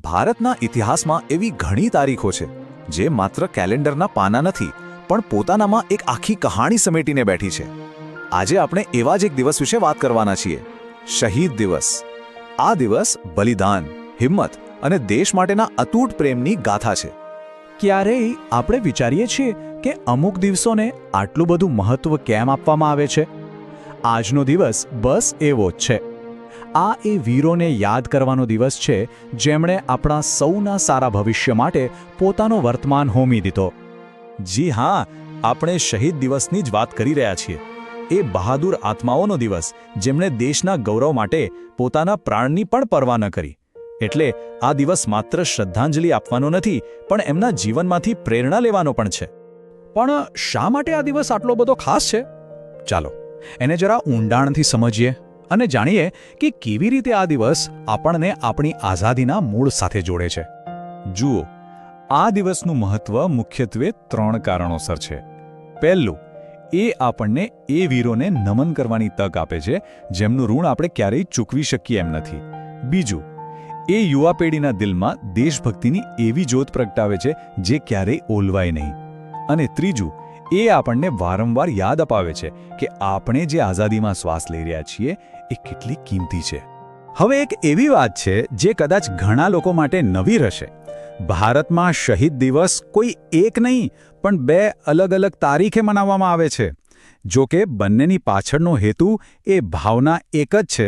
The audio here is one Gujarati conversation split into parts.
ભારતના ઇતિહાસમાં એવી ઘણી તારીખો છે જે માત્ર કેલેન્ડરના પાના નથી પણ પોતાનામાં એક આખી કહાણી સમેટીને બેઠી છે. આજે આપણે એવા જ એક દિવસ વિશે વાત કરવાના છીએ, શહીદ દિવસ. આ દિવસ બલિદાન, હિંમત અને દેશ માટેના અતૂટ પ્રેમની ગાથા છે. ક્યારેય આપણે વિચારીએ છીએ કે અમુક દિવસોને આટલું બધું મહત્વ કેમ આપવામાં આવે છે? આજનો દિવસ બસ એવો જ છે. આ એ વીરોને યાદ કરવાનો દિવસ છે જેમણે આપણા સૌના સારા ભવિષ્ય માટે પોતાનો વર્તમાન હોમી દીધો. જી હા, આપણે શહીદ દિવસની જ વાત કરી રહ્યા છીએ. એ બહાદુર આત્માઓનો દિવસ જેમણે દેશના ગૌરવ માટે પોતાના પ્રાણની પણ પરવા ન કરી. એટલે આ દિવસ માત્ર શ્રદ્ધાંજલિ આપવાનો નથી પણ એમના જીવનમાંથી પ્રેરણા લેવાનો પણ છે. પણ શા માટે આ દિવસ આટલો બધો ખાસ છે? ચાલો એને જરા ઊંડાણથી સમજીએ અને જાણીએ કે કેવી રીતે આ દિવસ આપણને આપણી આઝાદીના મૂળ સાથે જોડે છે. જુઓ, આ દિવસનું મહત્વ મુખ્યત્વે 3 કારણોસર છે. પહેલું, એ આપણને એ વીરોને નમન કરવાની તક આપે છે જેમનું ઋણ આપણે ક્યારેય ચૂકવી શકીએ એમ નથી. બીજું, એ યુવા પેઢીના દિલમાં દેશભક્તિની એવી જ્યોત પ્રગટાવે છે જે ક્યારેય ઓલવાય નહીં. અને ત્રીજું, એ આપણને વારંવાર યાદ અપાવે છે કે આપણે જે આઝાદીમાં શ્વાસ લઈ રહ્યા છીએ એ કેટલી કિંમતી છે. હવે એક એવી વાત છે જે કદાચ ઘણા લોકો માટે નવી રહેશે. ભારતમાં શહીદ દિવસ કોઈ એક નહીં પણ 2 અલગ અલગ તારીખે મનાવવામાં આવે છે. જો કે બંનેની પાછળનો હેતુ એ ભાવના એક જ છે,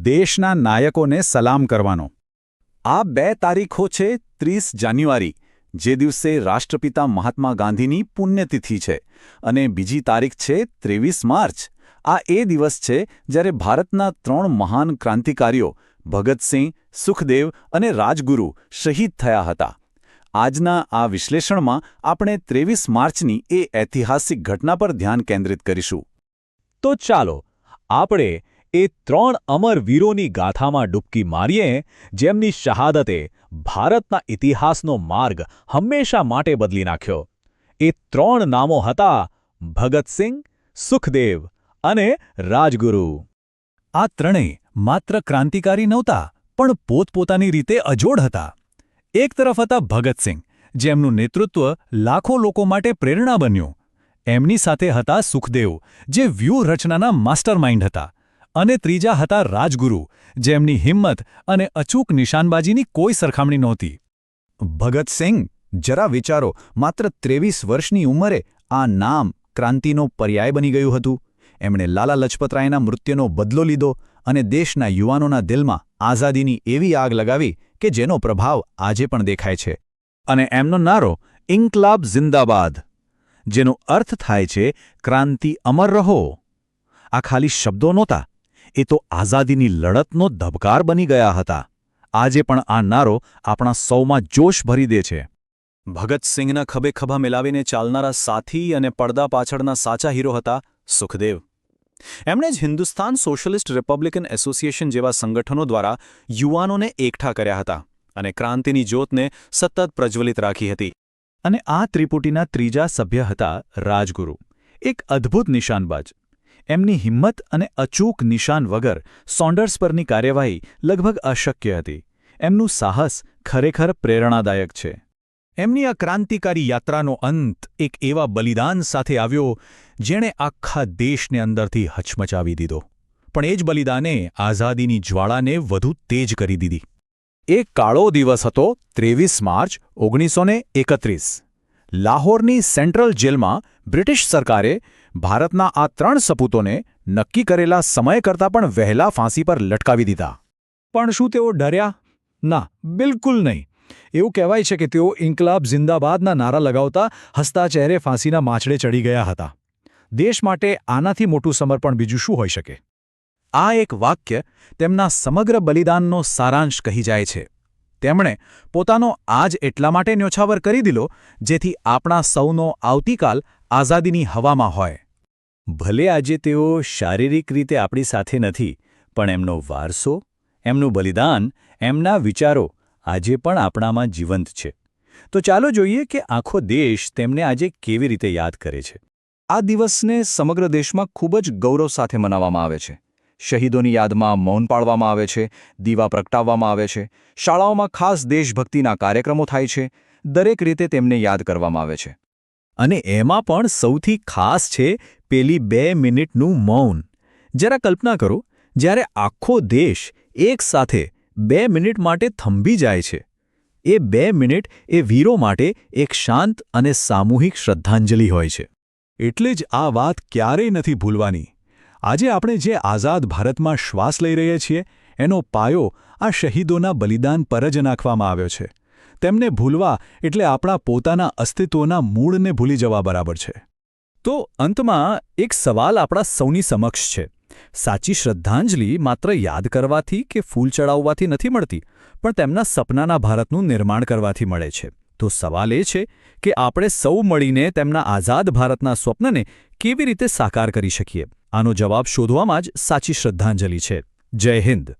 દેશના નાયકોને સલામ કરવાનો. આ 2 તારીખો છે 30 જાન્યુઆરી, જે દિવસે રાષ્ટ્રપિતા મહાત્મા ગાંધીની પુણ્યતિથિ છે, અને બીજી તારીખ છે 23 માર્ચ. આ એ દિવસ છે જ્યારે ભારતના 3 મહાન ક્રાંતિકારીઓ ભગતસિંહ, સુખદેવ અને રાજગુરુ શહીદ થયા હતા. આજના આ વિશ્લેષણમાં આપણે 23 માર્ચની એ ઐતિહાસિક ઘટના પર ધ્યાન કેન્દ્રિત કરીશું. તો ચાલો આપણે એ 3 અમર વીરોની ગાથામાં ડૂબકી મારીએ જેમની શહાદતે ભારતના ઇતિહાસનો માર્ગ હંમેશા માટે બદલી નાખ્યો. એ 3 નામો હતા ભગતસિંહ, સુખદેવ અને રાજગુરુ. આ ત્રણેય માત્ર ક્રાંતિકારી નહોતા પણ પોતપોતાની રીતે અજોડ હતા. એક તરફ હતા ભગતસિંહ, જેમનું નેતૃત્વ લાખો લોકો માટે પ્રેરણા બન્યું. એમની સાથે હતા સુખદેવ, જે વ્યૂહરચનાના માસ્ટરમાઇન્ડ હતા. અને ત્રીજા હતા રાજગુરુ, જેમની હિંમત અને અચૂક નિશાનબાજીની કોઈ સરખામણી નહોતી. ભગતસિંહ, જરા વિચારો, માત્ર 23 વર્ષની ઉંમરે આ નામ ક્રાંતિનો પર્યાય બની ગયું હતું. એમણે લાલા લજપતરાયના મૃત્યુનો બદલો લીધો અને દેશના યુવાનોના દિલમાં આઝાદીની એવી આગ લગાવી કે જેનો પ્રભાવ આજે પણ દેખાય છે. અને એમનો નારો ઇન્કલાબ જિંદાબાદ, જેનો અર્થ થાય છે ક્રાંતિ અમર રહો. આ ખાલી શબ્દો નહોતા, એ તો આઝાદીની લડતનો ધબકાર બની ગયા હતા. આજે પણ આ નારો આપણા સૌમાં જોશ ભરી દે છે. ભગતસિંહના ખભે ખભા મિલાવીને ચાલનારા સાથી અને પડદા પાછળના સાચા હીરો હતા સુખદેવ. એમણે જ હિન્દુસ્તાન સોશિયલિસ્ટ રિપબ્લિકન એસોસિએશન જેવા સંગઠનો દ્વારા યુવાનોને એકઠા કર્યા હતા અને ક્રાંતિની જ્યોતને સતત પ્રજ્વલિત રાખી હતી. અને આ ત્રિપુટીના ત્રીજા સભ્ય હતા રાજગુરુ, એક અદ્ભુત નિશાનબાજ. એમની હિંમત અને અચૂક નિશાન વગર સોન્ડર્સ પરની કાર્યવાહી લગભગ અશક્ય હતી. એમનું સાહસ ખરેખર પ્રેરણાદાયક છે. એમની આ ક્રાંતિકારી યાત્રાનો અંત એક એવા બલિદાન સાથે આવ્યો જેણે આખા દેશને અંદરથી હચમચાવી દીધો. પણ એ જ બલિદાને આઝાદીની જ્વાળાને વધુ તેજ કરી દીધી. એક કાળો દિવસ હતો 23 માર્ચ 1931. લાહોરની સેન્ટ્રલ જેલમાં બ્રિટિશ સરકારે ભારતના આ 3 સપૂતોને નક્કી કરેલા સમય કરતાં પણ વહેલા ફાંસી પર લટકાવી દીધા. પણ શું તેઓ ડર્યા? ના, બિલકુલ નહીં. એવું કહેવાય છે કે તેઓ ઇન્કલાબ જિંદાબાદના નારા લગાવતા હસતા ચહેરે ફાંસીના માછડે ચડી ગયા હતા. દેશ માટે આનાથી મોટું સમર્પણ બીજું શું હોઈ શકે? આ એક વાક્ય તેમના સમગ્ર બલિદાનનો સારાંશ કહી જાય છે. તેમણે પોતાનો આજ એટલા માટે ન્યોછાવર કરી દીધો જેથી આપણા સૌનો આવતીકાલ આઝાદીની હવામાં હોય. ભલે આજે તેઓ શારીરિક રીતે આપણી સાથે નથી, પણ એમનો વારસો, એમનું બલિદાન, એમના વિચારો આજે પણ આપણામાં જીવંત છે. તો ચાલો જોઈએ કે આખો દેશ તેમને આજે કેવી રીતે યાદ કરે છે. આ દિવસને સમગ્ર દેશમાં ખૂબ જ ગૌરવ સાથે મનાવવામાં આવે છે. શહીદોની યાદમાં મૌન પાળવામાં આવે છે, દીવા પ્રગટાવવામાં આવે છે, શાળાઓમાં ખાસ દેશભક્તિના કાર્યક્રમો થાય છે, દરેક રીતે તેમને યાદ કરવામાં આવે છે. અને એમાં પણ સૌથી ખાસ છે પેલી 2 મિનિટનું મૌન. જરા કલ્પના કરો, જ્યારે આખો દેશ એક સાથે 2 મિનિટ માટે થંભી જાય છે. એ 2 મિનિટ એ વીરો માટે એક શાંત અને સામૂહિક શ્રદ્ધાંજલિ હોય છે. એટલે જ આ વાત ક્યારેય નથી ભૂલવાની. આજે આપણે જે આઝાદ ભારતમાં શ્વાસ લઈ રહ્યા છીએ એનો પાયો આ શહીદોના બલિદાન પર જ નાખવામાં આવ્યો છે. તેમને ભૂલવા એટલે આપણા પોતાના અસ્તિત્વના મૂળને ભૂલી જવા બરાબર છે. તો અંતમાં એક સવાલ આપણા સૌની સમક્ષ છે. સાચી શ્રદ્ધાંજલિ માત્ર યાદ કરવાથી કે ફૂલ ચડાવવાથી નથી મળતી, પણ તેમના સપનાના ભારતનું નિર્માણ કરવાથી મળે છે. તો સવાલ એ છે કે આપણે સૌ મળીને તેમના આઝાદ ભારતના સ્વપ્નને કેવી રીતે સાકાર કરી શકીએ? આનો જવાબ શોધવામાં જ સાચી શ્રદ્ધાંજલિ છે. જય હિન્દ.